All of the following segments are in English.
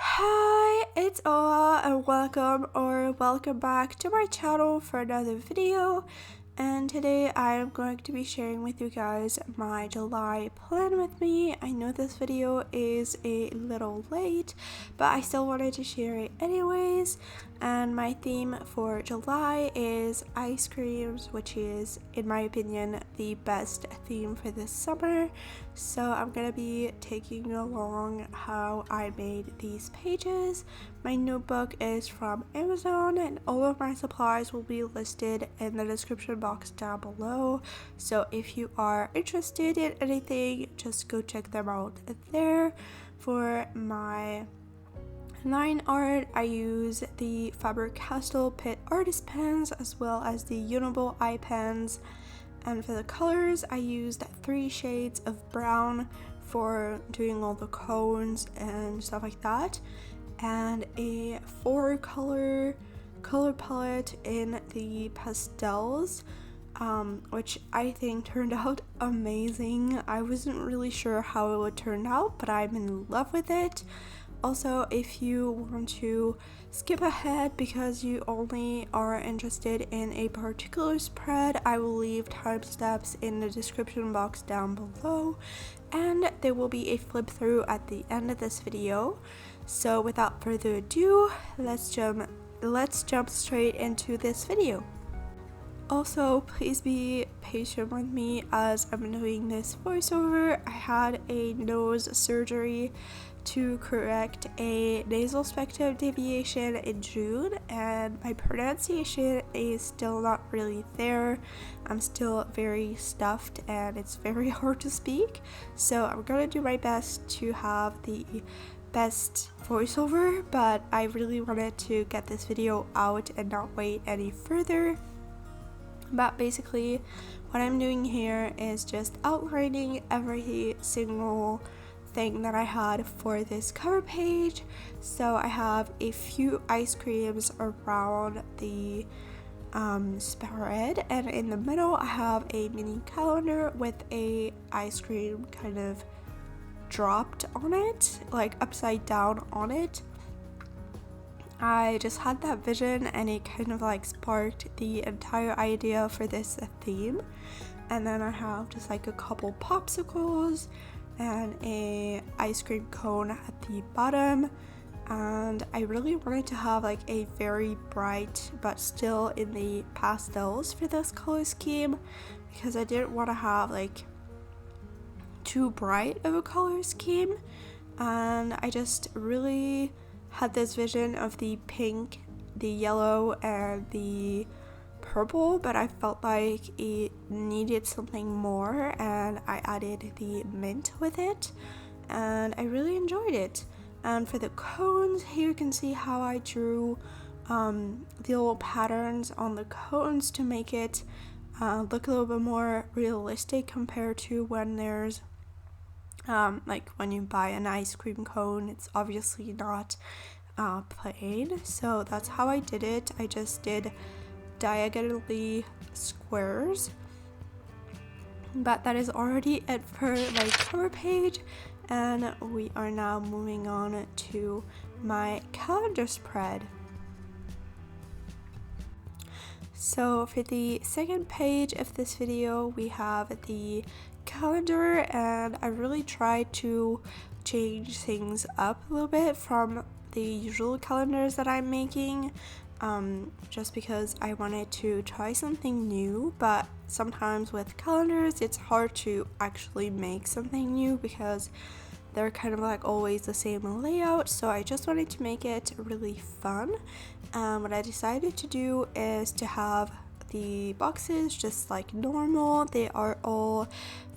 Hi, it's Oa and welcome back to my channel for another video. And today I am going to be sharing with you guys my July plan with me. I know this video is a little late, but I still wanted to share it anyways. And my theme for July is ice creams, which is, in my opinion, the best theme for this summer. So I'm gonna be taking you along how I made these pages. My notebook is from Amazon and all of my supplies will be listed in the description box down below. So if you are interested in anything, just go check them out there. For my line art, I use the Faber Castel Pitt artist pens as well as the Uniball eye pens. And for the colors, I used 3 shades of brown for doing all the cones and stuff like that, and a 4 color palette in the pastels, which I think turned out amazing. I wasn't really sure how it would turn out, but I'm in love with it. Also, if you want to skip ahead because you only are interested in a particular spread, I will leave timestamps in the description box down below, and there will be a flip through at the end of this video. So without further ado, let's jump straight into this video. Also, please be patient with me as I'm doing this voiceover. I had a nose surgery to correct a nasal spectrum deviation in June, and my pronunciation is still not really there. I'm still very stuffed and it's very hard to speak, so I'm gonna do my best to have the best voiceover, but I really wanted to get this video out and not wait any further. But basically what I'm doing here is just outlining every single thing that I had for this cover page. So I have a few ice creams around the spread, and in the middle I have a mini calendar with a ice cream kind of dropped on it, like upside down on it. I just had that vision and it kind of like sparked the entire idea for this theme. And then I have just like a couple popsicles and a ice cream cone at the bottom, and I really wanted to have like a very bright but still in the pastels for this color scheme, because I didn't want to have like too bright of a color scheme. And I just really had this vision of the pink, the yellow, and the purple, but I felt like it needed something more, and I added the mint with it, and I really enjoyed it. And for the cones, here you can see how I drew the little patterns on the cones to make it look a little bit more realistic compared to when there's like when you buy an ice cream cone, it's obviously not plain. So that's how I did it. I just did diagonally squares, but that is already it for my cover page, and we are now moving on to my calendar spread. So for the second page of this video, we have the calendar, and I really tried to change things up a little bit from the usual calendars that I'm making, just because I wanted to try something new. But sometimes with calendars it's hard to actually make something new because they're kind of like always the same layout, so I just wanted to make it really fun. What I decided to do is to have the boxes just like normal. They are all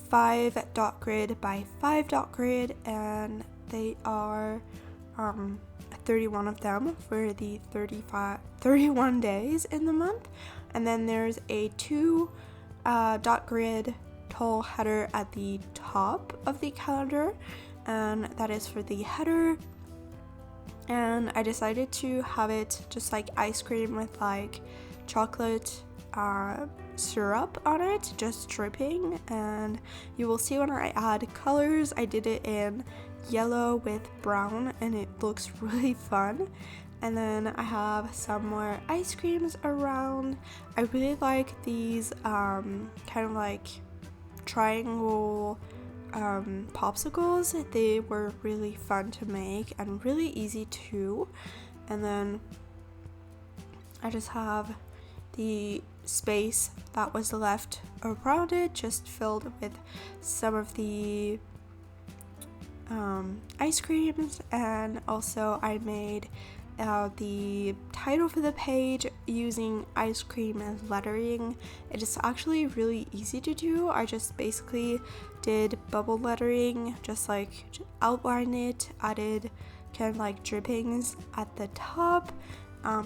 5 dot grid by 5 dot grid, and they are 31 of them for the 31 days in the month. And then there's a 2 dot grid tall header at the top of the calendar, and that is for the header. And I decided to have it just like ice cream with like chocolate syrup on it, just dripping. And you will see when I add colors, I did it in yellow with brown, and it looks really fun. And then I have some more ice creams around. I really like these kind of like triangle popsicles. They were really fun to make and really easy too. And then I just have the space that was left around it just filled with some of the ice creams. And also I made the title for the page using ice cream and lettering. It is actually really easy to do. I just basically did bubble lettering, just like outline it, added kind of like drippings at the top.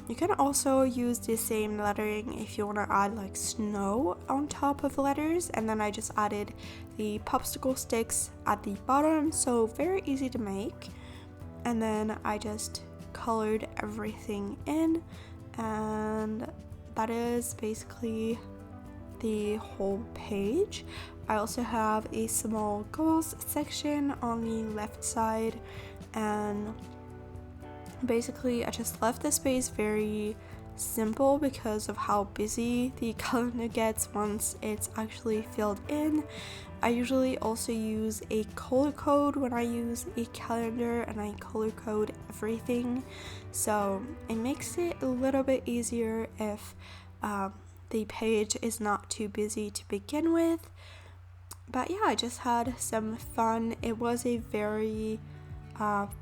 You can also use the same lettering if you want to add like snow on top of the letters, and then I just added the popsicle sticks at the bottom, so very easy to make. And then I just colored everything in, and that is basically the whole page. I also have a small goals section on the left side, and basically I just left the space very simple because of how busy the calendar gets once it's actually filled in. I usually also use a color code when I use a calendar, and I color code everything, so it makes it a little bit easier if the page is not too busy to begin with. But yeah, I just had some fun. It was a very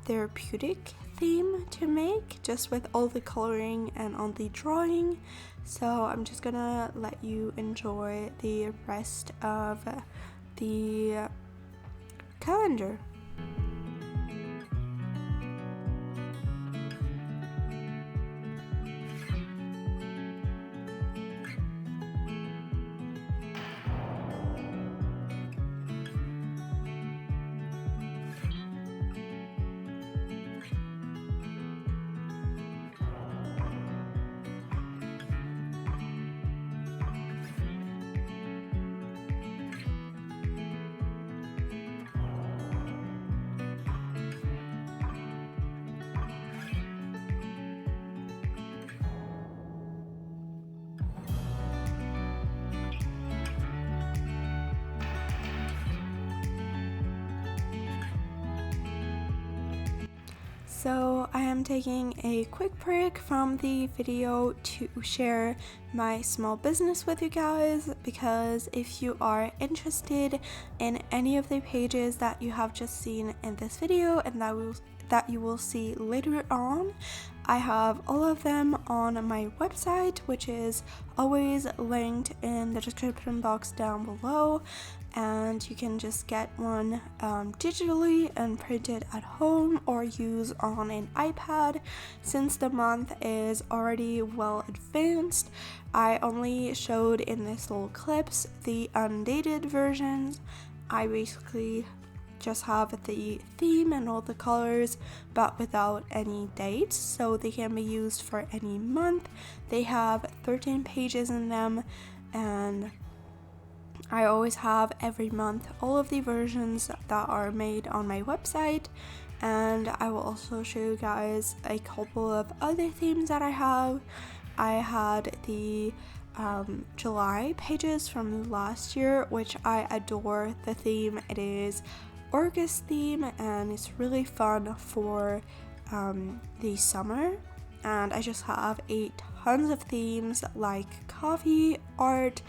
therapeutic theme to make, just with all the coloring and all the drawing. So I'm just gonna let you enjoy the rest of the calendar. So I am taking a quick break from the video to share my small business with you guys, because if you are interested in any of the pages that you have just seen in this video and that you will see later on, I have all of them on my website, which is always linked in the description box down below, and you can just get one digitally and print it at home or use on an iPad. Since the month is already well advanced, I only showed in this little clips the undated versions. I basically just have the theme and all the colors but without any dates, so they can be used for any month. They have 13 pages in them, and I always have every month all of the versions that are made on my website. And I will also show you guys a couple of other themes that I have. I had the July pages from last year, which I adore the theme. It is August theme, and it's really fun for the summer. And I just have tons of themes like coffee, art,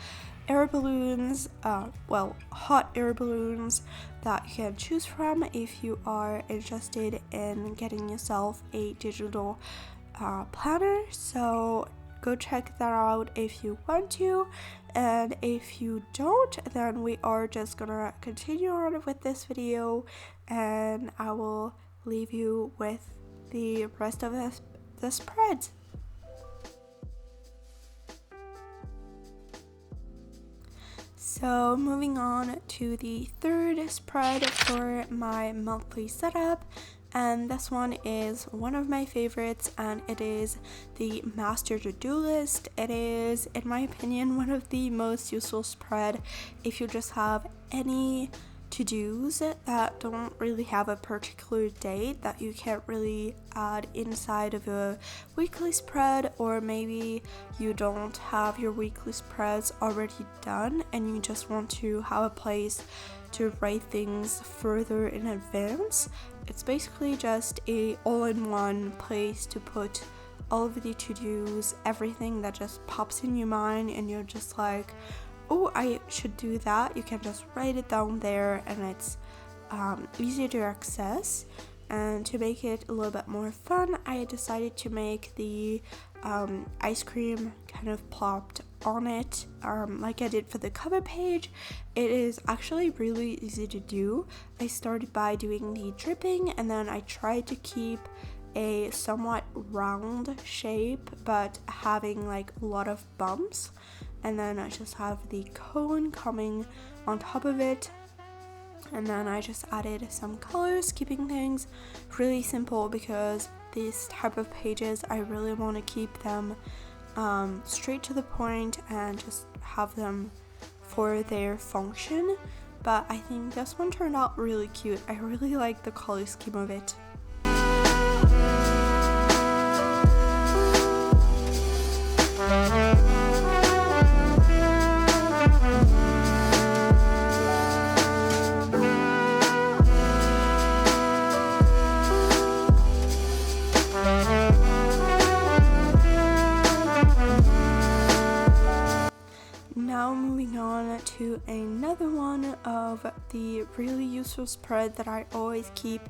air balloons, hot air balloons that you can choose from if you are interested in getting yourself a digital planner. So go check that out if you want to, and if you don't, then we are just gonna continue on with this video, and I will leave you with the rest of the spreads. So moving on to the third spread for my monthly setup, and this one is one of my favorites, and it is the master to-do list. It is, in my opinion, one of the most useful spread if you just have any to-dos that don't really have a particular date that you can't really add inside of a weekly spread, or maybe you don't have your weekly spreads already done and you just want to have a place to write things further in advance. It's basically just a all-in-one place to put all of the to-dos, everything that just pops in your mind and you're just like, oh, I should do that. You can just write it down there, and it's easier to access. And to make it a little bit more fun, I decided to make the ice cream kind of plopped on it, like I did for the cover page. It is actually really easy to do. I started by doing the dripping, and then I tried to keep a somewhat round shape but having like a lot of bumps, and then I just have the cone coming on top of it, and then I just added some colors, keeping things really simple because these type of pages I really want to keep them straight to the point and just have them for their function. But I think this one turned out really cute. I really like the color scheme of it. Now moving on to another one of the really useful spread that I always keep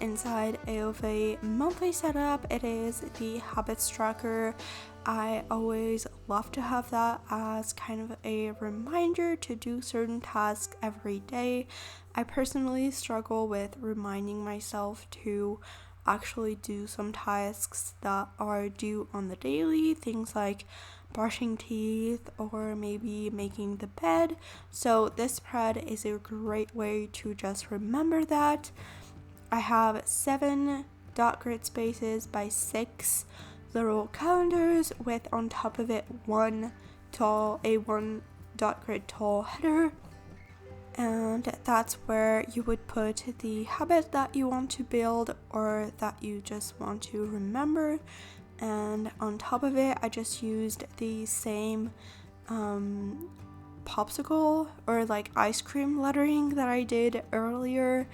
inside of a monthly setup. It is the habits tracker. I always love to have that as kind of a reminder to do certain tasks every day. I personally struggle with reminding myself to actually do some tasks that are due on the daily, things like brushing teeth or maybe making the bed. So this spread is a great way to just remember that. I have 7 dot grid spaces by 6 little calendars with on top of it one dot grid tall header, and that's where you would put the habit that you want to build or that you just want to remember. And on top of it, I just used the same popsicle or like ice cream lettering that I did earlier.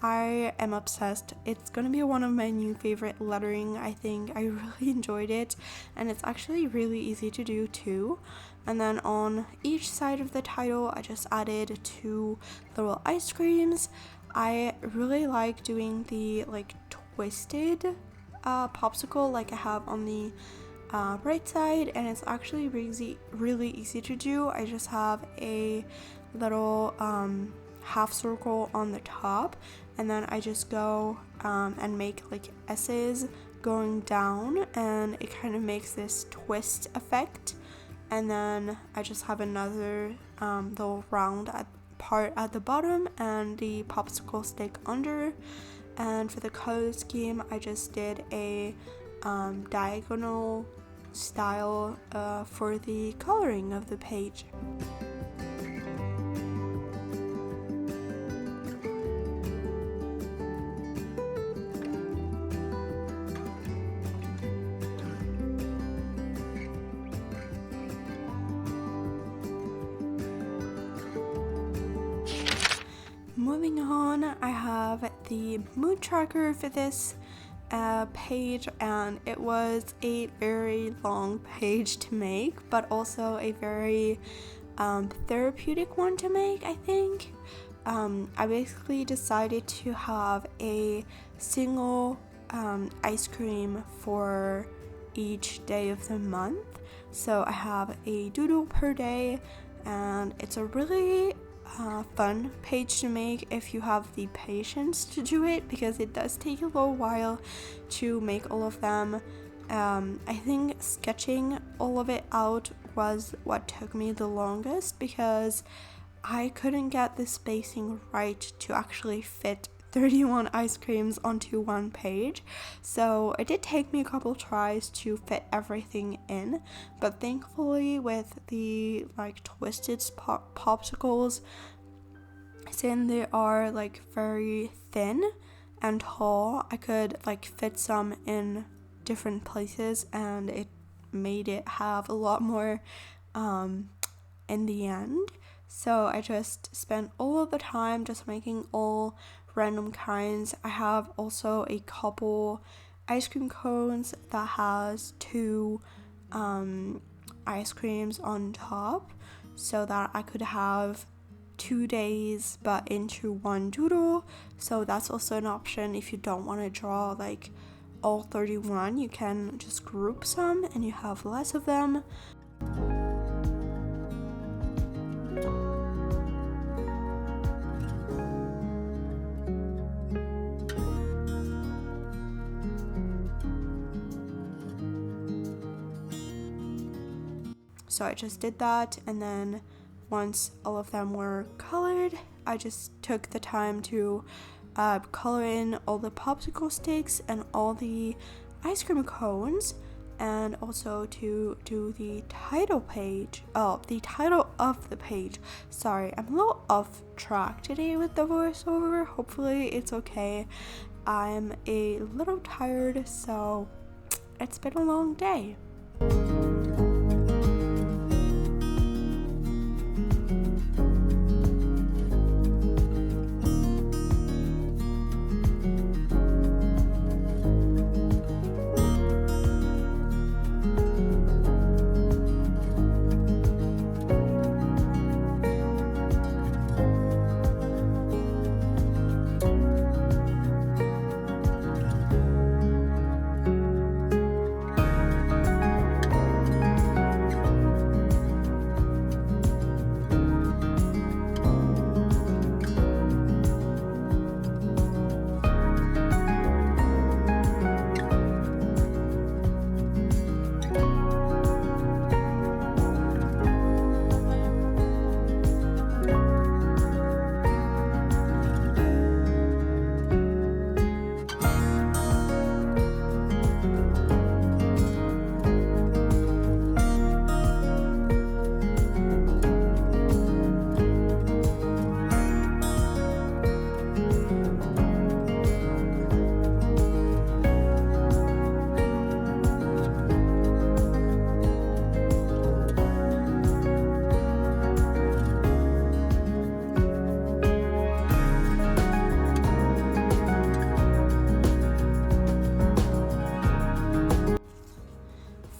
I am obsessed. It's gonna be one of my new favorite lettering. I think I really enjoyed it, and it's actually really easy to do too. And then on each side of the title, I just added 2 little ice creams. I really like doing the like twisted popsicle like I have on the right side, and it's actually really easy to do. I just have a little half circle on the top, and then I just go and make like S's going down, and it kind of makes this twist effect. And then I just have another little round part at the bottom and the popsicle stick under. And for the color scheme, I just did a diagonal style for the coloring of the page. Moving on, I have the mood tracker for this page, and it was a very long page to make, but also a very therapeutic one to make, I think. I basically decided to have a single ice cream for each day of the month. So I have a doodle per day, and it's a really fun page to make if you have the patience to do it, because it does take a little while to make all of them. I think sketching all of it out was what took me the longest, because I couldn't get the spacing right to actually fit 31 ice creams onto one page. So it did take me a couple tries to fit everything in, but thankfully with the like twisted popsicles, since they are like very thin and tall, I could like fit some in different places, and it made it have a lot more in the end. So I just spent all of the time just making all random kinds. I have also a couple ice cream cones that has two ice creams on top, so that I could have 2 days but into one doodle. So that's also an option. If you don't want to draw like all 31, you can just group some and you have less of them. So I just did that, and then once all of them were colored, I just took the time to color in all the popsicle sticks and all the ice cream cones, and also to do the title of the page. Sorry, I'm a little off track today with the voiceover. Hopefully it's okay. I'm a little tired, so it's been a long day.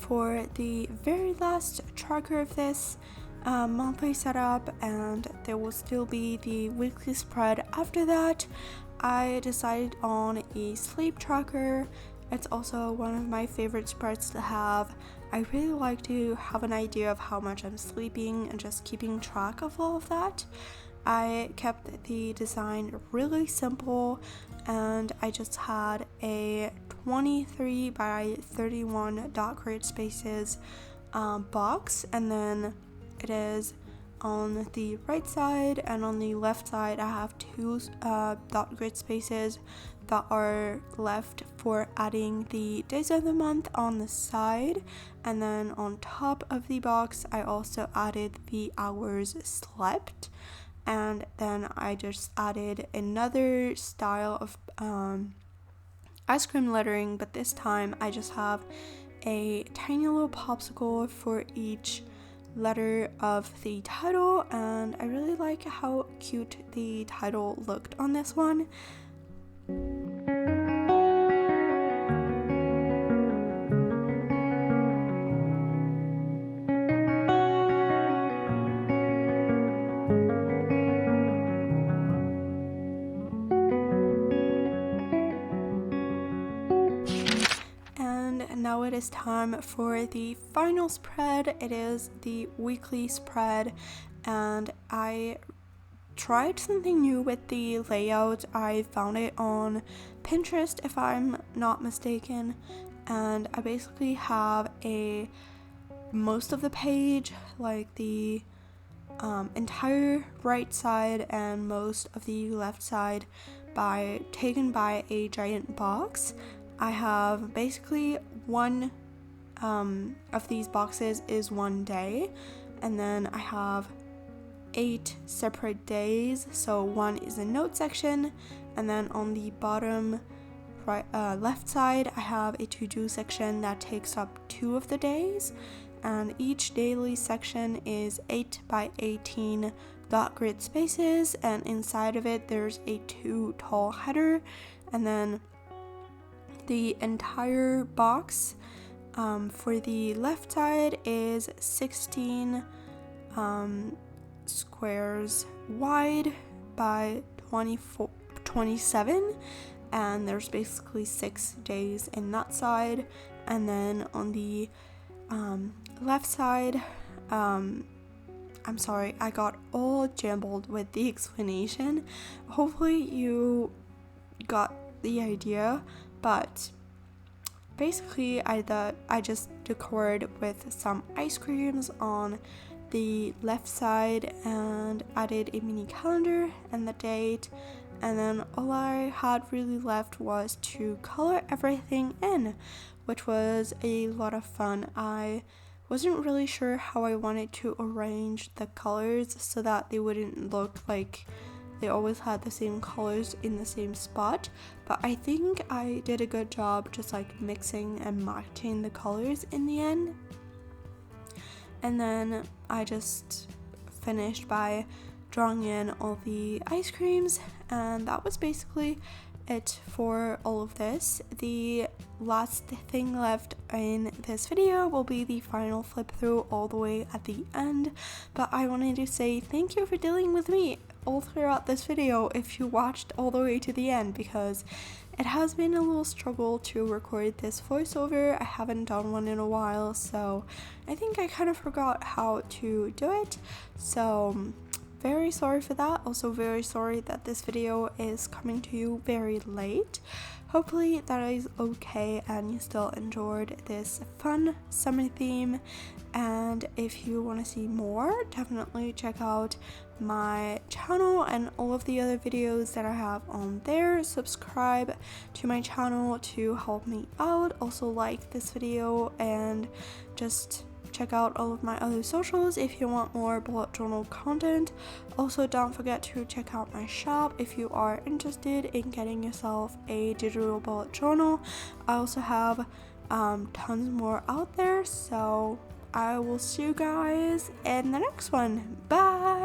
For the very last tracker of this monthly setup, and there will still be the weekly spread after that, I decided on a sleep tracker. It's also one of my favorite spreads to have. I really like to have an idea of how much I'm sleeping and just keeping track of all of that. I kept the design really simple, and I just had a 23 by 31 dot grid spaces box, and then it is on the right side and on the left side I have two dot grid spaces that are left for adding the days of the month on the side, and then on top of the box I also added the hours slept, and then I just added another style of ice cream lettering, but this time I just have a tiny little popsicle for each letter of the title, and I really like how cute the title looked on this one. Now it is time for the final spread. It is the weekly spread, and I tried something new with the layout. I found it on Pinterest, if I'm not mistaken, and I basically have most of the page, like the entire right side and most of the left side taken by a giant box. I have basically one of these boxes is one day, and then I have 8 separate days. So one is a note section, and then on the bottom left side I have a to-do section that takes up 2 of the days, and each daily section is 8 by 18 dot grid spaces, and inside of it there's a 2 tall header, and then the entire box for the left side is 16 squares wide by 27, and there's basically 6 days in that side. And then on the left side, I'm sorry, I got all jumbled with the explanation. Hopefully you got the idea, but basically I just decorated with some ice creams on the left side and added a mini calendar and the date, and then all I had really left was to color everything in, which was a lot of fun. I wasn't really sure how I wanted to arrange the colors so that they wouldn't look like they always had the same colors in the same spot, but I think I did a good job just like mixing and matching the colors in the end. And then I just finished by drawing in all the ice creams, and that was basically it for all of this. The last thing left in this video will be the final flip through all the way at the end, but I wanted to say thank you for dealing with me all throughout this video if you watched all the way to the end, because it has been a little struggle to record this voiceover. I haven't done one in a while, so I think I kind of forgot how to do it, so very sorry for that. Also very sorry that this video is coming to you very late. Hopefully that is okay and you still enjoyed this fun summer theme, and if you want to see more, definitely check out my channel and all of the other videos that I have on there. Subscribe to my channel to help me out. Also like this video and just check out all of my other socials if you want more bullet journal content. Also, don't forget to check out my shop if you are interested in getting yourself a digital bullet journal. I also have tons more out there, so I will see you guys in the next one. Bye!